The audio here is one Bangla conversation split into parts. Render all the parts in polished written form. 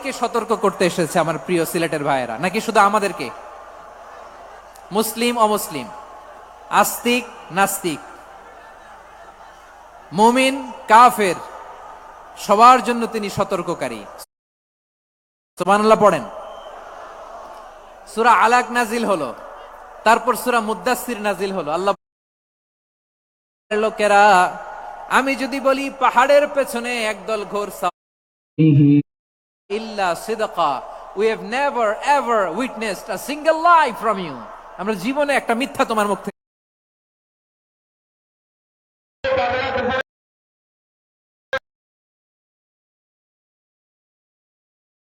কে সতর্ক করতে এসেছে আমার প্রিয় সিলেটের ভাইয়েরা, নাকি শুধু আমাদেরকে? মুসলিম অমুসলিম, আস্তিক নাস্তিক, মুমিন কাফের, সবার জন্য তিনি সতর্ককারী। সুবহানাল্লাহ পড়েন। সূরা আলাক নাজিল হলো, তারপর সূরা মুদ্দাসসির নাজিল হলো। আল্লাহ লোকেরা, আমি যদি বলি পাহাড়ের পেছনে একদল ঘোর ইল্লা সিদকা, we have never ever witnessed a single lie from you, আমরা জীবনে একটা মিথ্যা তোমার মুখ থেকে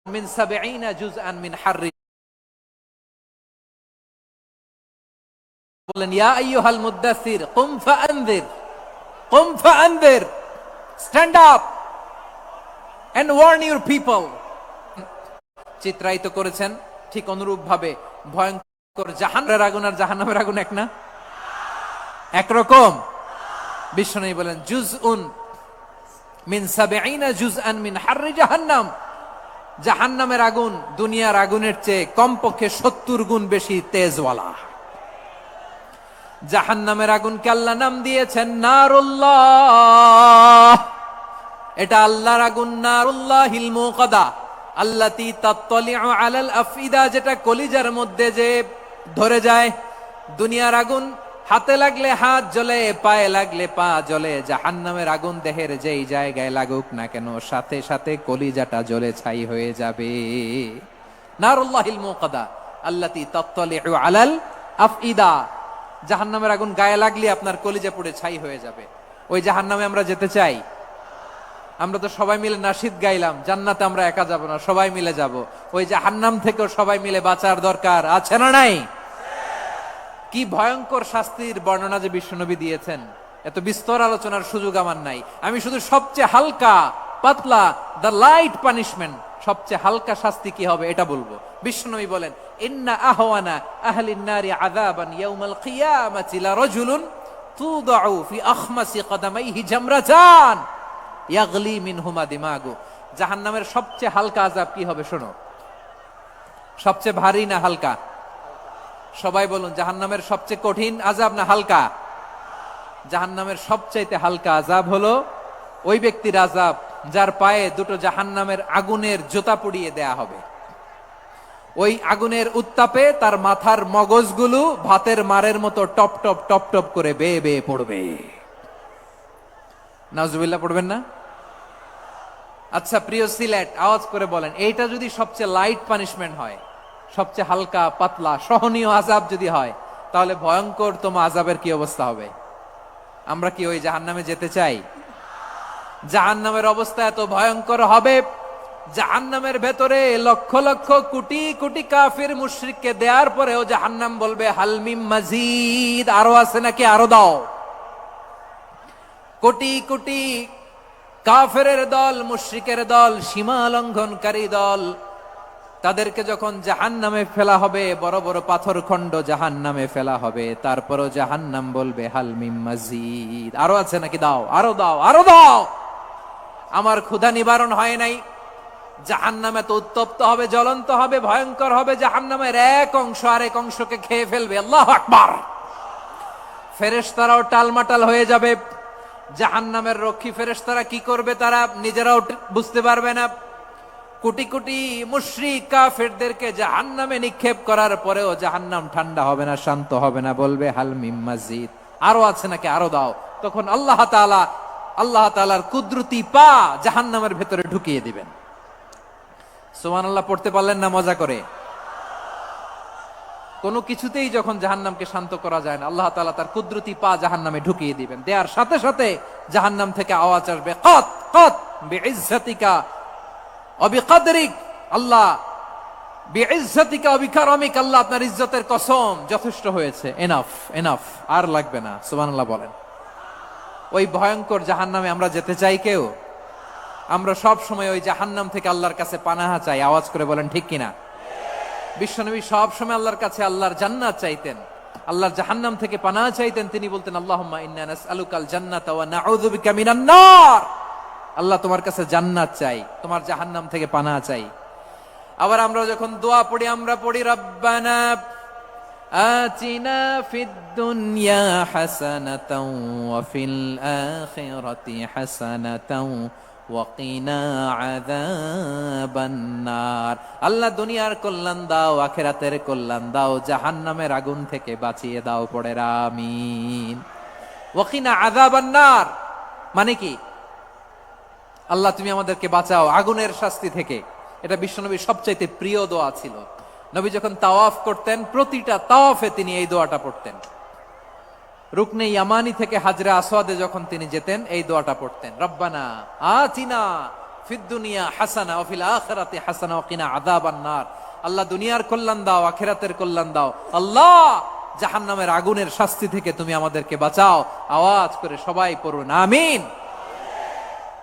মিন 70 জুজআন মিন হাররি, বলেন ইয়া আইয়ুহাল মুদ্দাসসির কুম ফাআনযির, কুম ফাআনযির, stand up and warn your people। চিত্রায়িত করেছেন ঠিক অনুরূপ ভাবে ভয়ঙ্কর জাহান্নামের আগুন আর জাহান্নামের আগুন এক না, একরকম। বিশ্বনবী বলেন জুজউন মিন 70 জুজআন মিন হাররি জাহান্নাম, জাহান্নামের আগুন দুনিয়ার আগুনের চেয়ে কমপক্ষে 70 গুণ বেশি তেজওয়ালা। জাহান্নামের আগুনকে আল্লাহ নাম দিয়েছেন নারুল্লাহ, এটা আল্লাহর আগুন। নারুল্লাহিল মুকাদা আল্লাতী তাত্তালিউ আলাল আফইদা, যেটা কলিজার মধ্যে যে ধরে যায়। দুনিয়ার আগুন হাতে লাগলে হাত জ্বলে, পায়ে লাগলে পা জ্বলে। জাহান্নামের আগুন দেহের যেই জায়গায় লাগুক না কেন, সাথে সাথে কলিজাটা জ্বলে ছাই হয়ে যাবে। নারুল্লাহিল মুকাদা আল্লাতী তাত্তালিউ আলাল আফইদা, জাহান্নামের আগুন গায়ে লাগলে আপনার কলিজা পুড়ে ছাই হয়ে যাবে। ওই জাহান্নামে আমরা যেতে চাই? আমরা তো সবাই মিলে নাশিদ গাইলাম, জান্নাতে আমরা একা যাব না, সবাই মিলে যাব। ওই জাহান্নাম থেকেও সবাই মিলে বাঁচার দরকার আছে না নাই? কি ভয়ঙ্কর শাস্তির বর্ণনা যে বিশ্বনবী দিয়েছেন, এত বিস্তর আলোচনার সুযোগ আমার নাই। আমি শুধু সবচেয়ে হালকা পাতলা, দ্য লাইট পানিশমেন্ট, সবচেয়ে হালকা শাস্তি কি হবে এটা বলবো। বিশ্বনবী বলেন ইন্না আহওয়ানা আহলিন নারি আযাবান ইয়াউমাল কিয়ামাতি লা রাজুলুন তুদাউ ফি আখমাসি কদামাইহি জামরাতান ইয়াগলি মিনহুমা দিমাগু। জাহান্নামের সবচেয়ে হালকা আযাব কি হবে শোনো? সবচেয়ে ভারী না হালকা? সবাই বলুন, জাহান্নামের সবচেয়ে কঠিন আযাব না হালকা? জাহান্নামের সবচাইতে হালকা আযাব হলো ওই ব্যক্তির আযাব যার পায়ে দুটো জাহান্নামের আগুনের জুতা পুড়িয়ে দেয়া হবে। ওই আগুনের উত্তাপে তার মাথার মগজগুলো ভাতের মারের মতো টপ টপ টপ টপ করে বেয়ে বেয়ে পড়বে। নাউজুবিল্লাহ পড়বেন না? আচ্ছা প্রিয় সিলেট, আওয়াজ করে বলেন, এইটা যদি সবচেয়ে লাইট পানিশমেন্ট হয়, সবচেয়ে হালকা পাতলা সহনীয় আযাব যদি হয়, তাহলে ভয়ঙ্কর তোমা আযাবের কি অবস্থা হবে? আমরা কি ওই জাহান্নামে যেতে চাই? জাহান্নামের অবস্থা এত ভয়ঙ্কর হবে, জাহান্নামের ভেতরে লক্ষ লক্ষ কোটি কোটি কাফির মুশরিককে দেওয়ার পরেও জাহান্নাম বলবে হালমিম মাজিদ, আরো আছে নাকি, আরো দাও। কোটি কোটি কাফেরের দল, মুশরিকের দল, সীমা লঙ্ঘনকারী দল, তাদেরকে যখন জাহান্নামে ফেলা হবে, বড় বড় পাথর খণ্ড জাহান্নামে ফেলা হবে, তারপরও জাহান্নাম বলবে হালমিম মাজিদ, আরো আছে নাকি, দাও, আরো দাও, আরো দাও। আমার ক্ষুধা নিবারণ হয় নাই। জাহান্নামে তো উত্তপ্ত হবে, জ্বলন্ত হবে, ভয়ঙ্কর হবে। জাহান্নামের এক অংশ আরেক অংশকে খেয়ে ফেলবে। আল্লাহু আকবার। ফেরেশতারাও টালমাটাল হয়ে যাবে। জাহান্নামের রক্ষী ফেরেশতারা কি করবে তারা নিজেরাও বুঝতে পারবে না। কোটি কোটি মুশরিক কাফেরদেরকে জাহান্নামে নিক্ষেপ করার পরেও জাহান্নাম ঠান্ডা হবে না, শান্ত হবে না, বলবে হালমিম মাজিদ, আরো আছে নাকি, আরো দাও। তখন আল্লাহ তাআলার কুদরতি পা জাহান্নামের ভেতরে ঢুকিয়ে দিবেন। সুবহানাল্লাহ পড়তে পারলেন না মজা করে? কোনো কিছুতেই যখন জাহান্নামকে শান্ত করা যায় না, আল্লাহ তাআলা তার কুদরতি পা জাহান্নামে ঢুকিয়ে দিবেন। দেয়ার সাথে সাথে জাহান্নাম থেকে আওয়াজ আসবে, কত কত বিইজ্জাতিকা ওয়া বিকদরিক, আল্লাহ বিইজ্জাতিকা ওয়া বিকারামিক, আল্লাহ আপনার ইজ্জতের কসম, যথেষ্ট হয়েছে, এনাফ এনাফ, আর লাগবে না। সুবহানাল্লাহ বলেন। ওই ভয়ঙ্কর জাহান্নামে আমরা যেতে চাই কেউ? আমরা সব সময় ওই জাহান্নাম থেকে আল্লাহর কাছে পানাহা চাই। আওয়াজ করে বলেন ঠিক কিনা? বিশ্বনবী সব সময় আল্লাহর কাছে আল্লাহর জান্নাত চাইতেন, আল্লাহর জাহান্নাম থেকে পানাহা চাইতেন। তিনি বলতেন আল্লাহুম্মা ইন্না নাসআলুকাল জান্নাতা ওয়া নাউযু বিকা মিনান নার। আল্লাহ তোমার কাছে জান্নাত চাই, তোমার জাহান্নাম থেকে পানাহা চাই। আবার আমরা যখন দোয়া পড়ি আমরা পড়ি রব্বানা আতিনা ফিদ দুনিয়া হাসানাতাও ওয়া ফিল আখিরাতি হাসানাতাও ওয়া কিনা আযাবান নার। আল্লাহ দুনিয়ার কল্যাণ দাও, আখিরাতের কল্যাণ দাও, জাহান্নামের আগুন থেকে বাঁচিয়ে দাও, পড়ে আমিন। ওয়া কিনা আযাবান নার মানে কি? আল্লাহ তুমি আমাদেরকে বাঁচাও আগুনের শাস্তি থেকে। এটা বিশ্বনবীর সবচাইতে প্রিয় দোয়া ছিল। নবী যখন তাওয়াফ করতেন প্রতিটা তাওয়াফে তিনি এই দোয়াটা পড়তেন। রুকনে ইয়ামানি থেকে হাজরে আসওয়াদে যখন তিনি যেতেন এই দোয়াটা পড়তেন, রব্বানা আতিনা ফিদ দুনিয়া হাসানা ওয়া ফিল আখিরাতি হাসানা ওয়া কিনা আযাবান নার। আল্লাহ দুনিয়ার কল্যাণ দাও, আখিরাতের কল্যাণ দাও। আল্লাহ জাহান্নামের আগুনের শাস্তি থেকে তুমি আমাদেরকে বাঁচাও। আওয়াজ করে সবাই পড়ুন আমিন।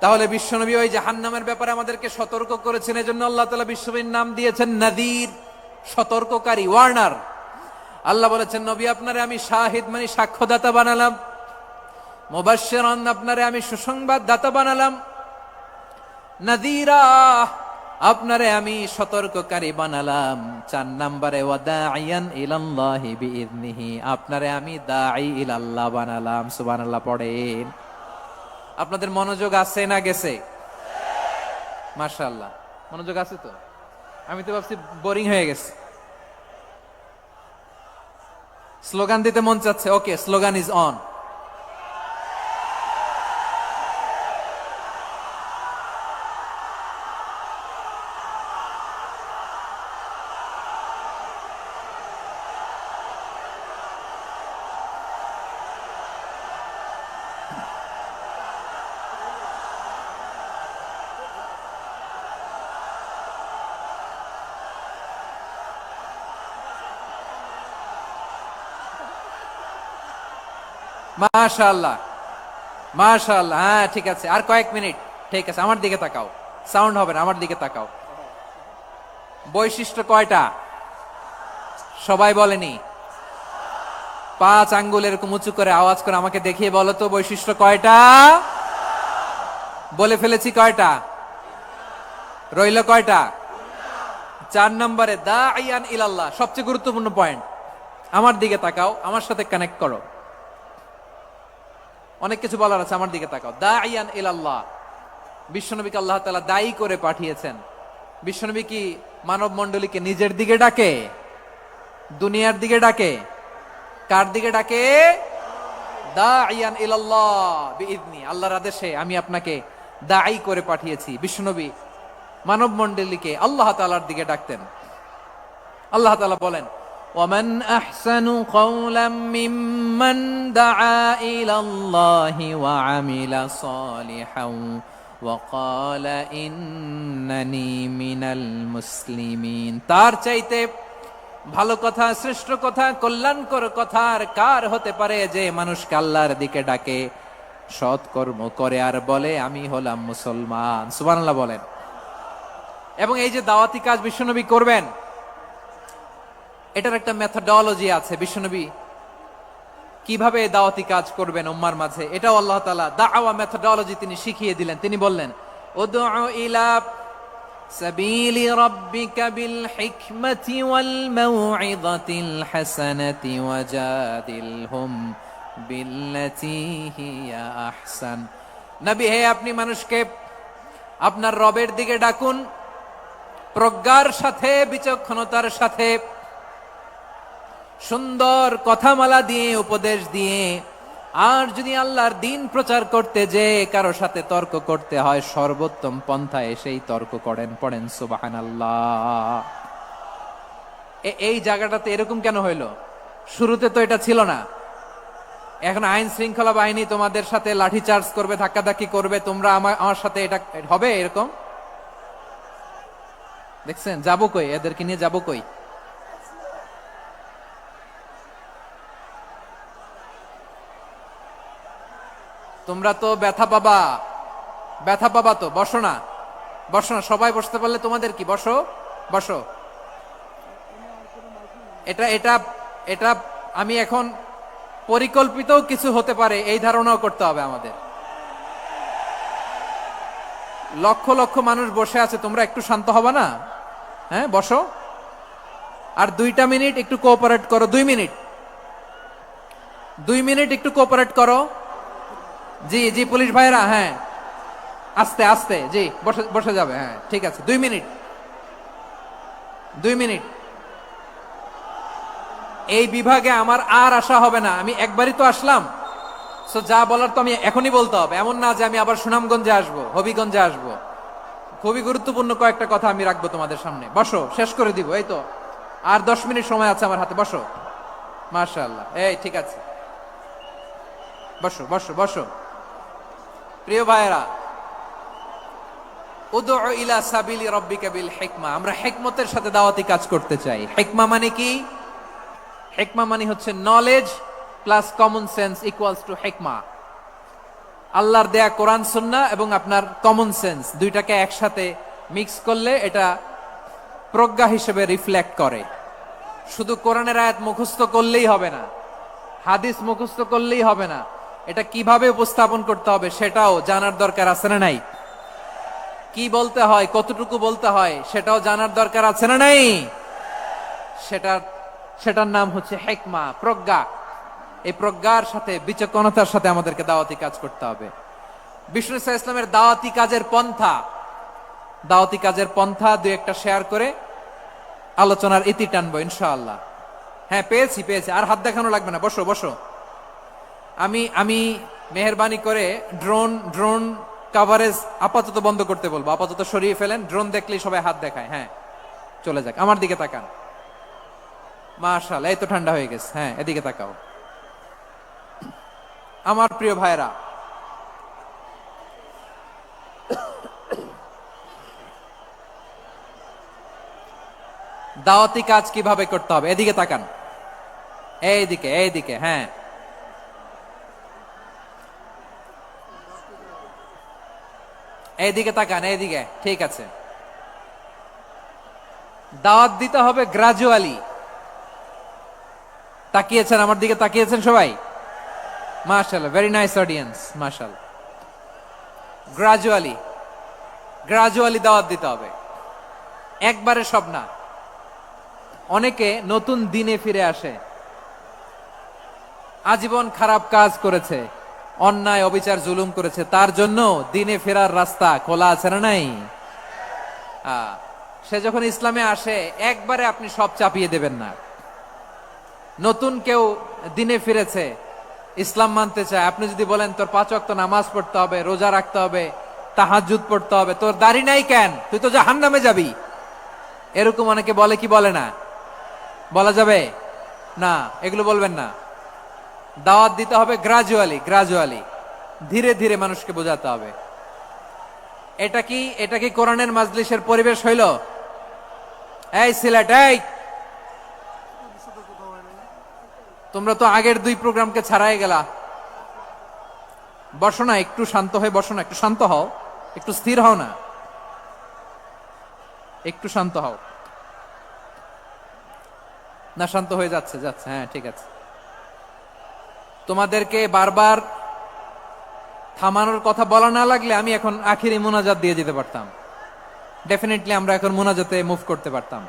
তাহলে বিশ্বনবী ওই জাহান্নামের ব্যাপারে আমাদেরকে সতর্ক করেছেন, এজন্য আল্লাহ তাআলা বিশ্বনবীর নাম দিয়েছেন নাযীর, সতর্ককারী, ওয়ার্নার। আল্লাহ বলেছেন নবী আপনারে আমি শাহিদ মানে সাক্ষ্যদাতা বানালাম, মুবাশশিরান আপনারে আমি সুসংবাদ দাতা বানালাম, নাযীরা আপনারে আমি সতর্ককারী বানালাম। 4 নম্বরে ওয়াদাইয়ান ইলাল্লাহি বিইذনিহি আপনারে আমি দাঈ ইলাল্লাহ বানালাম। সুবহানাল্লাহ পড়েন। আপনাদের মনোযোগ আছে না গেছে? মাশাআল্লাহ মনোযোগ আছে তো। আমি তো ভাবছি বোরিং হয়ে গেছে। স্লোগান দিতে মন চাচ্ছে। ওকে, স্লোগান ইজ অন। মাশাআল্লাহ মাশাআল্লাহ। হ্যাঁ ঠিক আছে, আর কয়েক মিনিট। ঠিক আছে, আমার দিকে তাকাও, সাউন্ড হবে না, আমার দিকে তাকাও। বৈশিষ্ট্য কয়টা সবাই বলেনি? 5 আঙ্গুল এরকম উঁচু করে আওয়াজ করে আমাকে দেখিয়ে বলো তো বৈশিষ্ট্য কয়টা? বলে ফেলেছি কয়টা? রইল কয়টা? 4 নম্বরে দাঈয়ান ইলাল্লাহ, সবচেয়ে গুরুত্বপূর্ণ পয়েন্ট। আমার দিকে তাকাও, আমার সাথে কানেক্ট করো। অনেক কিছু বলার আছে, আমার দিকে তাকাও। দাঈয়ান ইলাল্লাহ, বিশ্বনবীকে আল্লাহ তাআলা দায়ী করে পাঠিয়েছেন। বিশ্বনবী কি মানব মণ্ডলীকে নিজের দিকে ডাকে? দুনিয়ার দিকে ডাকে? কার দিকে ডাকে? দাঈয়ান ইলাল্লাহ বিইذনি, আল্লাহর আদেশে আমি আপনাকে দায়ী করে পাঠিয়েছি। বিশ্বনবী মানব মণ্ডলীকে আল্লাহ তাআলার দিকে ডাকতেন। আল্লাহ তাআলা বলেন ومن أحسن قولا ممن دعا إلى الله وعمل صالحا وقال إنني من المسلمين। তার চাইতে ভালো কথা, শ্রেষ্ঠ কথা, কল্যাণকর কথা আর কার হতে পারে যে মানুষকে আল্লাহর দিকে ডাকে, সৎকর্ম করে আর বলে আমি হলাম মুসলমান। সুবহানাল্লাহ বলেন। এবং এই যে দাওয়াতি কাজ বিশ্বনবী করবেন, এটার একটা মেথডোলজি আছে। বিশ্বনবী কিভাবে দাওয়াতি কাজ করবেন উম্মার মাঝে, এটাও আল্লাহ তাআলা দাওয়া মেথডোলজি তিনি শিখিয়ে দিলেন। তিনি বললেন উদউ ইলা সাবিলি রাব্বিকা বিল হিকমাতি ওয়াল মাউইযাতিল হাসানাতি ওয়াজাদিলহুম বিল্লাতী হিয়া আহসান। নবী হে, আপনি মানুষকে আপনার রবের দিকে ডাকুন প্রজ্ঞার সাথে, বিচক্ষণতার সাথে, সুন্দর কথামালা দিয়ে, উপদেশ দিয়ে। আর যদি আল্লাহর দিন প্রচার করতে যে কারো সাথে তর্ক করতে হয়, সর্বোত্তম পন্থায় সেই তর্ক করেন। পড়েন সুবহানাল্লাহ। এই জায়গাটাতে এরকম কেন হইল? শুরুতে তো এটা ছিল না। এখন আইন শৃঙ্খলা বাহিনী তোমাদের সাথে লাঠি চার্জ করবে, ধাক্কাধাক্কি করবে, তোমরা আমার সাথে এটা হবে এরকম? দেখছেন যাবো কই? এদেরকে নিয়ে যাবো কই? তোমরা তো ব্যথা পাবা, ব্যথা পাবা তো। বসো না, বসো না, সবাই বসতে পারলে তোমাদের কি? বসো বসো। এটা এটা এটা আমি এখন পরিকল্পিত কিছু হতে পারে এই ধারণাও করতে হবে আমাদের। লক্ষ লক্ষ মানুষ বসে আছে, তোমরা একটু শান্ত হবে না? হ্যাঁ বসো, আর 2টা মিনিট একটু কোঅপারেট করো। 2 মিনিট, 2 মিনিট একটু কোঅপারেট করো। জি জি পুলিশ ভাইরা, হ্যাঁ আস্তে আস্তে, জি বসে বসে যাবে, হ্যাঁ ঠিক আছে। 2 মিনিট, 2 মিনিট। এই বিভাগে আমার আর আসা হবে না, আমি একবারই তো আসলাম, সো যা বলার তো আমি এখনই বলতে হবে। এমন না যে আমি আবার সুনামগঞ্জে আসবো, হবিগঞ্জে আসবো। খুবই গুরুত্বপূর্ণ কয়েকটা কথা আমি রাখবো তোমাদের সামনে। বসো, শেষ করে দিব, এই তো আর 10 মিনিট সময় আছে আমার হাতে। বসো, মাশাআল্লাহ, এই ঠিক আছে, বসো বসো বসো। প্রিয় ভাইয়েরা, উদউ ইলা সাবিলি রাব্বিকা বিল হিকমা, আমরা হিকমতের সাথে দাওয়াতি কাজ করতে চাই। হিকমা মানে কি? হিকমা মানে হচ্ছে knowledge plus common sense equals to হিকমা। আল্লাহর দেয়া কোরআন সুন্নাহ এবং আপনার কমন সেন্স দুইটাকে একসাথে মিক্স করলে এটা প্রজ্ঞা হিসেবে রিফ্লেক্ট করে। শুধু কোরআনের আয়াত মুখস্থ করলেই হবে না, হাদিস মুখস্থ করলেই হবে না, এটা কিভাবে উপস্থাপন করতে হবে সেটাও জানার দরকার আছে না নাই? কি বলতে হয়, কতটুকু বলতে হয় সেটাও জানার দরকার আছে না নাই? সেটার নাম হচ্ছে হিকমা, প্রজ্ঞা। এই প্রজ্ঞার সাথে, বিচক্ষণতার সাথে আমাদেরকে দাওয়াতি কাজ করতে হবে। বিষ্ণু ইসলামের দাওয়াতি কাজের পন্থা দুই একটা শেয়ার করে আলোচনার ইতি টানবো ইনশাআল্লাহ। হ্যাঁ পেয়েছি, আর হাত দেখানো লাগবে না, বসো বসো। আমি মেহেরবানি করে ড্রোন কভারেজ আপাতত বন্ধ করতে বলবো, আপাতত সরিয়ে ফেলেন। ড্রোন দেখলেই সবাই হাত দেখায়, হ্যাঁ চলে যাক। আমার দিকে তাকান, মাশাআল্লাহ, এই তো ঠান্ডা হয়ে গেছে। হ্যাঁ এদিকে তাকাও। আমার প্রিয় ভাইরা, দাওয়াতি কাজ কিভাবে করতে হবে এদিকে তাকান, এইদিকে, হ্যাঁ এইদিকে তাকান, এইদিকে, ঠিক আছে। দাওয়াত দিতে হবে গ্রাজুয়ালি। তাকিয়েছেন আমার দিকে, তাকিয়েছেন সবাই? মাশাআল্লাহ, ভেরি নাইস অডিয়েন্স, মাশাআল্লাহ। গ্রাজুয়ালি দাওয়াত দিতে হবে, একবারে সব না। অনেকে নতুন দিনে ফিরে আসে, আজীবন খারাপ কাজ করেছে, অন্যায় অবিচার জুলুম করেছে, তার জন্য দিনে ফেরার রাস্তা খোলা আছে না নাই? সে যখন ইসলামে আসে একবারে আপনি সব চাপিয়ে দেবেন না। নতুন কেউ দিনে ফিরেছে, ইসলাম মানতে চায়, আপনি যদি বলেন তোর 5 ওয়াক্ত নামাজ পড়তে হবে, রোজা রাখতে হবে, তাহাজ্জুদ পড়তে হবে, তোর দাড়ি নাই কেন, তুই তো জাহান্নামে যাবি, এরকম অনেকে বলে কি বলে না? বলা যাবে না, এগুলো বলবেন না। দাওয়াত দিতে হবে গ্রাজুয়ালি, ধীরে ধীরে মানুষকে বোঝাতে হবে। এটা কি কোরআনের মাজলিসের পরিবেশ হইল? এই সিলেট, এই তোমরা তো আগের 2 প্রোগ্রামকে ছাড়াই গেলা। বসো না, একটু শান্ত হয়ে বসো না, একটু শান্ত হও, একটু স্থির হও না, একটু শান্ত হও না। শান্ত হয়ে যাচ্ছে, হ্যাঁ ঠিক আছে। তোমাদেরকে বারবার থামানোর কথা বলা না লাগলে আমি এখন আখিরি মুনাজাত দিয়ে যেতে পারতাম। ডেফিনেটলি আমরা এখন মুনাজাতে মুভ করতে পারতাম।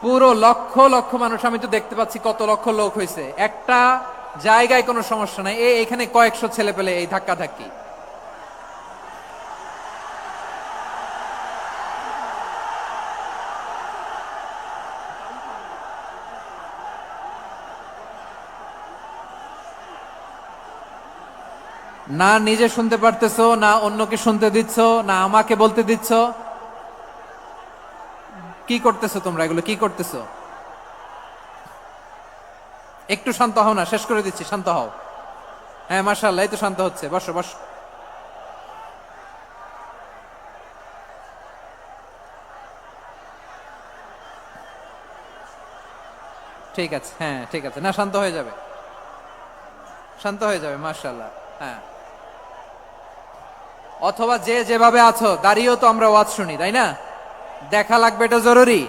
পুরো লক্ষ লক্ষ মানুষ, আমি তো দেখতে পাচ্ছি কত লক্ষ লোক হয়েছে, একটা জায়গায় কোনো সমস্যা নাই। এখানে কয়েকশো ছেলে পেলে এই ধাক্কা ধাক্কি। না নিজে শুনতে পারতেছো, না অন্যকে শুনতে দিচ্ছ, না আমাকে বলতে দিচ্ছ। কি করতেছো তোমরা, এগুলো কি করতেছো? একটু শান্ত হও না, শেষ করে দিচ্ছি, শান্ত হও। হ্যাঁ মাশাআল্লাহ, এই তো শান্ত হচ্ছে, বসো বসো। ঠিক আছে, হ্যাঁ ঠিক আছে, না শান্ত হয়ে যাবে, শান্ত হয়ে যাবে, মাশাআল্লাহ। হ্যাঁ, অথবা যে যেভাবে আছো দাঁড়িয়েও তো আমরা ওয়াজ শুনি, তাই না? দেখা লাগবে, এটা জরুরি।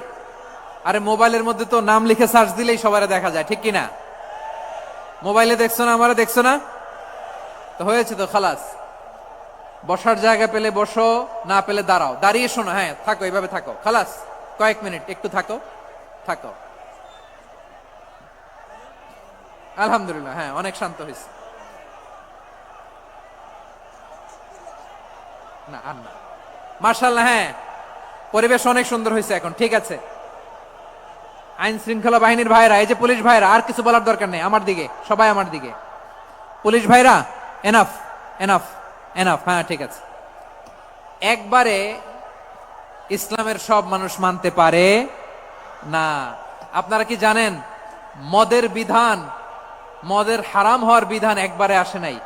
আরে মোবাইলের মধ্যে তো নাম লিখে সার্চ দিলেই সবারে দেখা যায়, ঠিক কিনা? মোবাইলে দেখছো না, আমারে দেখছো না, তো হয়েছে তো, খালাস। বসার জায়গা পেলে বসো, না পেলে দাঁড়াও, দাঁড়িয়ে শোনো, হ্যাঁ থাকো, এইভাবে থাকো, খালাস। কয়েক মিনিট একটু থাকো, থাকো। আলহামদুলিল্লাহ, হ্যাঁ অনেক শান্ত হয়েছে। না আর না, মার্শাল্লাহ, হ্যাঁ পরিবেশ অনেক সুন্দর হয়েছে এখন, ঠিক আছে। আইন শৃঙ্খলা বাহিনীর ভাইরা, এই যে পুলিশ ভাইরা, আর কিছু বলার দরকার নেই, আমার দিকে সবাই, আমার দিকে। পুলিশ ভাইরা, এনাফ এনাফ এনাফ, হ্যাঁ ঠিক আছে। একবারে ইসলামের সব মানুষ মানতে পারে না। আপনারা কি জানেন মদের বিধান, মদের হারাম হওয়ার বিধান একবারে আসে নাই।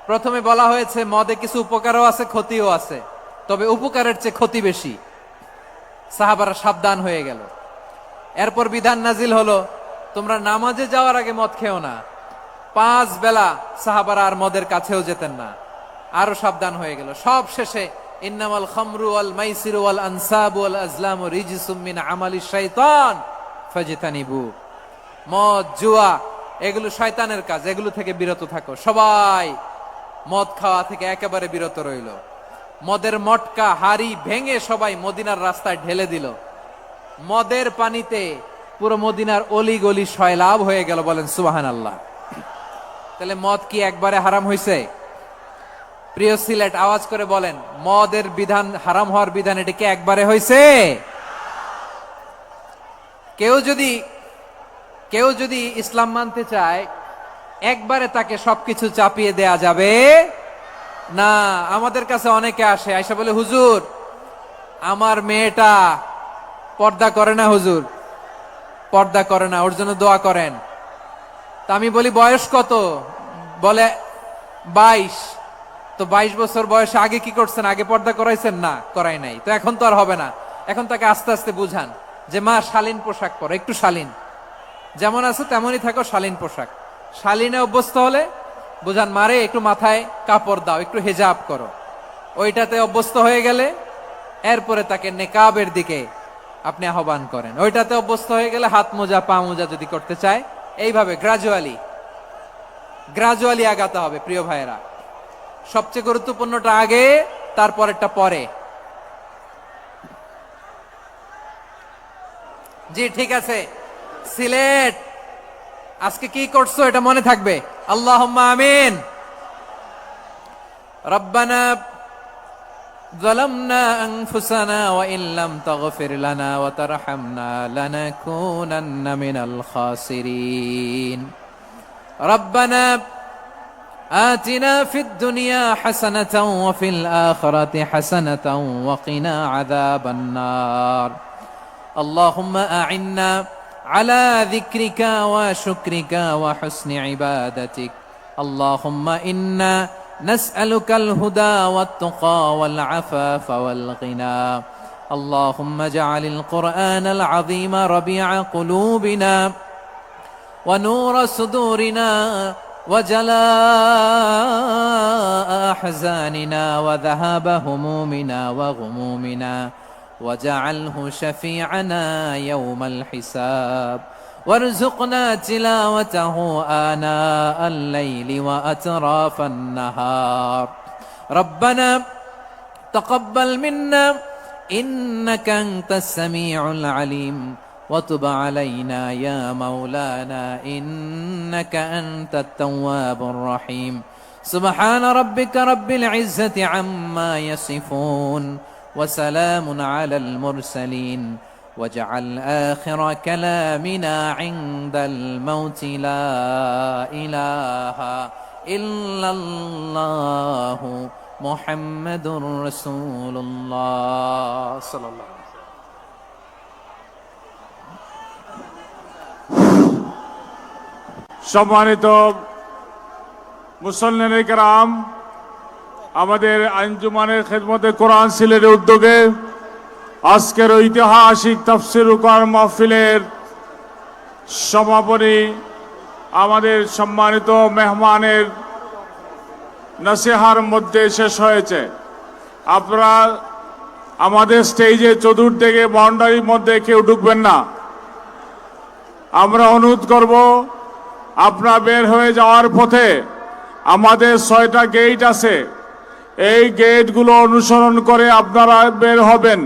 প্রথমে বলা হয়েছে মদে কিছু উপকারও আছে, ক্ষতিও আছে, তবে উপকারের চেয়ে ক্ষতি বেশি। সাহাবারা সাবধান হয়ে গেল। এরপর বিধান নাজিল হলো, তোমরা নামাজে যাওয়ার আগে মদ খেও না। 5 বেলা সাহাবারা আর মদের কাছেও যেতেন না, আরো সাবধান হয়ে গেল। সব শেষে ইন্নামাল খামরু ওয়াল মাইসিরু ওয়াল আনসাবু ওয়াল আজলামু রিজসুম মিন আমালিশ শাইতান ফাজতানিবু। মদ, জুয়া এগুলো শয়তানের কাজ, এগুলো থেকে বিরত থাকো। সবাই মদ খাওয়া থেকে একেবারে বিরত রইল। মদের মটকা হাড়ি ভেঙে সবাই মদিনার রাস্তায় ঢেলে দিল। মদের পানিতে পুরো মদিনার অলি গলি সয়লাভ হয়ে গেল, বলেন সুবহানাল্লাহ। তাহলে মদ কি একবারে হারাম হয়েছে? প্রিয় সিলেট, আওয়াজ করে বলেন, মদের বিধান, হারাম হওয়ার বিধান, এটা কি একবারে হয়েছে? কেউ যদি ইসলাম মানতে চায়, একবারে তাকে সবকিছু চাপিয়ে দেয়া যাবে না। আমাদের কাছে অনেকে আসে, আয়সা বলে, হুজুর আমার মেয়েটা পর্দা করে না, হুজুর পর্দা করে না, ওর জন্য দোয়া করেন। তা আমি বলি বয়স কত? বলে 22। তো 22 বছর বয়সে আগে কি করছেন? আগে পর্দা করাইছেন? না, করাই নাই। তো এখন তো আর হবে না। এখন তাকে আস্তে আস্তে বুঝান যে মা শালীন পোশাক পরো, একটু শালীন, যেমন আছে তেমনই থাকো, শালীন পোশাক। শালীনে অভ্যস্ত হলে বুঝান, মারে একটু মাথায় কাপড় দাও, একটু হেজাব করো। ওইটাতে অভ্যস্ত হয়ে গেলে এরপরে তাকে নেকাবের দিকে আপনি আহ্বান করেন। ওইটাতে অভ্যস্ত হয়ে গেলে হাত মোজা, পা মোজা যদি করতে চায়, এইভাবে গ্রাজুয়ালি আগাতে হবে। প্রিয় ভাইয়েরা, সবচেয়ে গুরুত্বপূর্ণটা আগে, তারপরেরটা পরে। জি ঠিক আছে। সিলেট আজকে কি করছো এটা মনে থাকবে। আল্লাহুম্মা আমিন। রব্বানা যালামনা আনফুসানা ওয়া ইল্লাম তাগফির লানা ওয়া তারহামনা লানাকুনান্না মিনাল খাসিরিন। রব্বানা آتنا في الدنيا حسنة وفي الآخرة حسنة وقنا عذاب النار. اللهم أعنا على ذكرك وشكرك وحسن عبادتك. اللهم إنا نسألك الهدى والتقى والعفاف والغنى. اللهم اجعل القرآن العظيم ربيع قلوبنا ونور صدورنا وجلاء أحزاننا وذهاب همومنا وغمومنا، وجعله شفيعنا يوم الحساب، وارزقنا تلاوته آناء الليل وأطراف النهار. ربنا تقبل منا إنك أنت السميع العليم، وتب علينا يا مولانا إنك أنت التواب الرحيم. سبحان ربك رب العزة عما يصفون وسلام على المرسلين. واجعل آخر كلامنا عند الموت لا إله إلا الله محمد رسول الله صلى الله عليه وسلم. সম্মানিত মুসল্লিনে কেরাম, আমাদের আঞ্জুমানের খেদমতে কোরআন সিলেটের উদ্যোগে আজকের ঐতিহাসিক তাফসীরুল কোরআন মাহফিলের সমাপনী আমাদের সম্মানিত মেহমানের নসিহার মধ্যে শেষ হয়েছে। আপনারা আমাদের স্টেজে চতুর্দিকে বাউন্ডারির মধ্যে কেউ ঢুকবেন না, আমরা অনুরোধ করব, আপনারা বের হয়ে যাওয়ার পথে আমাদের 6টা গেট আছে, এই গেটগুলো অনুসরণ করে আপনারা বের হবেন।